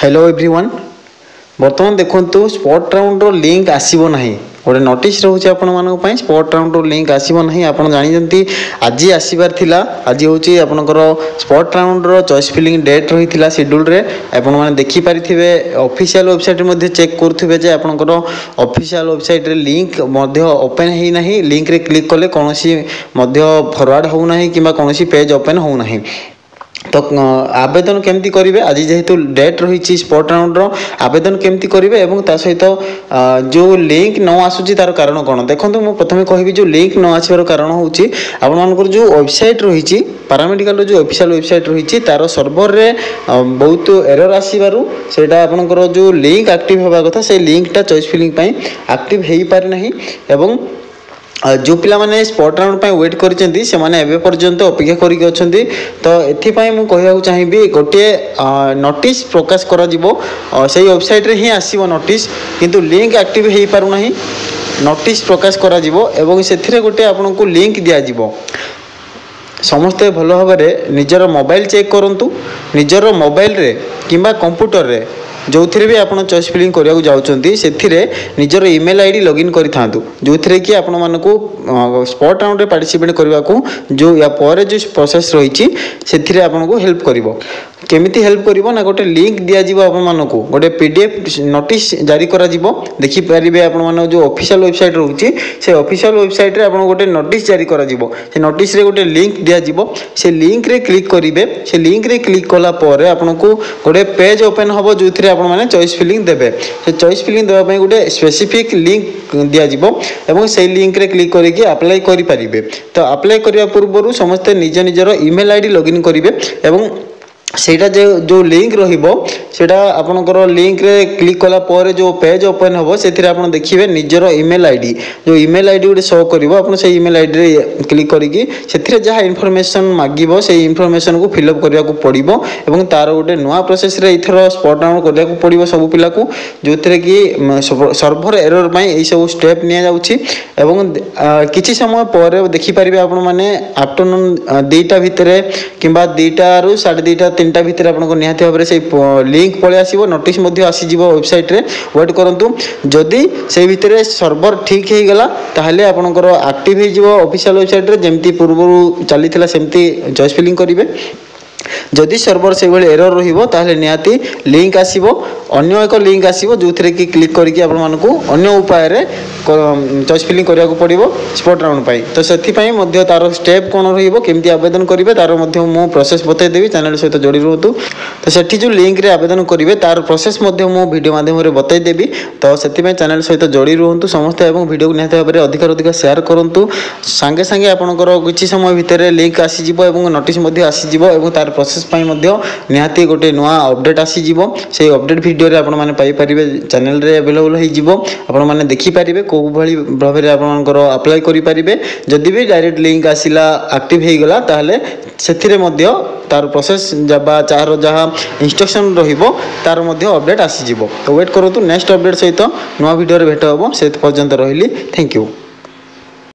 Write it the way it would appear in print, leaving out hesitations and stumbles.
Hello everyone बर्तमान देखो spot round रो link आसीबो नाही गोटे नोटिस रोचे आपण स्पॉट राउंड रो लिंक आसीबो नाही आपण जानि आज आसबार थिला आज होची आपनकर स्पॉट राउंड रो चॉइस फिलिंग डेट रही शेड्यूल रे आपण माने देखि पारिथिबे ऑफिशियल वेबसाइट मध्ये चेक करथुबे जे आपनकर ऑफिशियल वेबसाइट रे लिंक मध्ये ओपन हेई नाही लिंक रे क्लिक कले कोनोसी मध्ये फॉरवर्ड हो नाही किबा कोनोसी पेज ओपन हो नाही तो आवेदन केमती करेंगे आज जेहेतु डेट रही स्पॉट राउंड रो आवेदन केमती करेंगे और ता सहित जो लिंक न आसूची तार कारण कौन देखो मुझे प्रथम कहि जो लिंक न आसबार कारण हूँ आपंकर जो वेबसाइट रही पारामेडिकल जो ऑफिशियल वेबसाइट रही तार सर्वर रे बहुत एरर आसबार से आपंकर जो लिंक एक्टिव होगा कथा से लिंकटा चॉइस फिलिंग एक्टिव हो पारे नहीं एवं जो पिला माने स्पॉट राउंड पे वेट करछन्ती से माने एबे पर्यंत अपेक्षा करिक अछन्ती तो एथि पई मु कहया चाहिबी गोटे नोटिस प्रकाश करा जिवो सेही वेबसाइट रे ही आसीबो नोटिस किंतु लिंक एक्टिव हेई पारु नाही नोटिस प्रकाश करा जिवो एवं सेथिरे गोटे आपनको लिंक दिया जिवो समस्ते भल भाव निजर मोबाइल चेक करंतु निजर मोबाइल रे किंबा कंप्यूटर रे जो थी भी आप चॉइस फिलिंग करने जाऊँगी से निजर ईमेल आईडी लॉगिन करूँ जो थी कि आपण मानक स्पॉट राउंड में पार्टिसिपेट करने को जो या पर जो प्रोसेस रही से आपको हेल्प कर केमिति हेल्प करिवो ना गोटे लिंक दिया जिवो आपण मानको गोटे पीडीएफ नोटिस जारी करा जिवो देखि परिबे आपण मानो जो ऑफिशियल वेबसाइट रहउची से ऑफिशियल वेबसाइट रे आपण गोटे नोटिस जारी करा जिवो से नोटिस रे गोटे लिंक दिया जिवो से लिंक रे क्लिक करिवे से लिंक रे क्लिक कला परे आपनको गोटे पेज ओपन हबो जोथिरे आपण माने चॉइस फिलिंग देबे से चॉइस फिलिंग देबा पई गोटे स्पेसिफिक लिंक दिया जिवो एवं से लिंक रे क्लिक करिके अप्लाई करि परिबे तो अप्लाई करिया पूर्वरु समस्त निज निजर ईमेल आईडी लॉगिन करिवे एवं सेटा जो लिंक रहिबो सेटा आपनकर लिंक रे क्लिक कला पर जो पेज ओपन हबो सेथिरे आपन देखिबे निजर ईमेल आईडी जो ईमेल आईडी उडे शो करिवो आपन से ईमेल आईडी रे क्लिक करिकि सेथिरे जहा इन्फॉर्मेशन मागिबो से इन्फॉर्मेशन को फिल अप करिया को पड़िबो एवं तार उडे नुवा प्रोसेस रे इथरो स्पॉट डाउन करिया को पड़िबो सब पिला को जोथिरे कि सर्वर एरर पई एई सब स्टेप निया जाउछि एवं किछि समय पर देखि परिबे आपन माने आफ्टरनून 2टा भितरे किबा 2टा रु 2:30 3टा भितर आपको निहाती भाव से लिंक पलि आसो नोटिस आसीज वेबसाइट रे वेट करंतु जदि से भितर सर्वर ठीक हो गला ताहले आपनकर एक्टिव हो ऑफिशियल वेबसाइट रे जेमती पूर्व चली सेमती चॉइस फिलिंग करेंगे जदि सर्वर से भाई एरर रहिबो ताहले निहाती लिंक आसीबो अन्य एक लिंक आसीबो जोथिरे कि क्लिक करके आपण मानकू अन्य उपाय रे चॉइस फिलिंग करिया को पड़िबो स्पॉट राउंड पाई तो सेथि पई मध्ये तार स्टेप कोन रहिबो केमती आवेदन करिवे तार मध्ये मो प्रोसेस बतै देबी चैनल सहित जोड़ी रहतु तो सेठी जो लिंक रे आवेदन करिवे तार प्रोसेस मध्ये मो वीडियो माध्यम रे बतै देबी तो सेथि पई चैनल सहित जोड़ी रहतु समस्त एवं वीडियो को निहाती भाबरे अधिक शेयर करंतु संगे संगे आपनकर किछि समय भितर लिंक आसी जिवो एवं नोटिस मध्ये आसी जिवो एवं तार प्रोसेस पई मध्ये निहाती गोटे नुआ अपडेट आसी जिवो से अपडेट वीडियो रे आपण माने पाई परिबे चैनल रे अवेलेबल होई जिवो आपण माने देखि परिबे को भली भाबरे आपनकर अप्लाई करि परिबे जदि भी डायरेक्ट लिंक आसिला एक्टिव हे गला ताहले सेथिरे मध्ये तार प्रोसेस जबा चार जहाँ इंस्ट्रक्शन रहिबो तार मध्ये अपडेट आसी जिवो तो वेट करतु नेक्स्ट अपडेट सहित नुआ वीडियो रे भेट होबो से पर्यंत रहिली थैंक यू।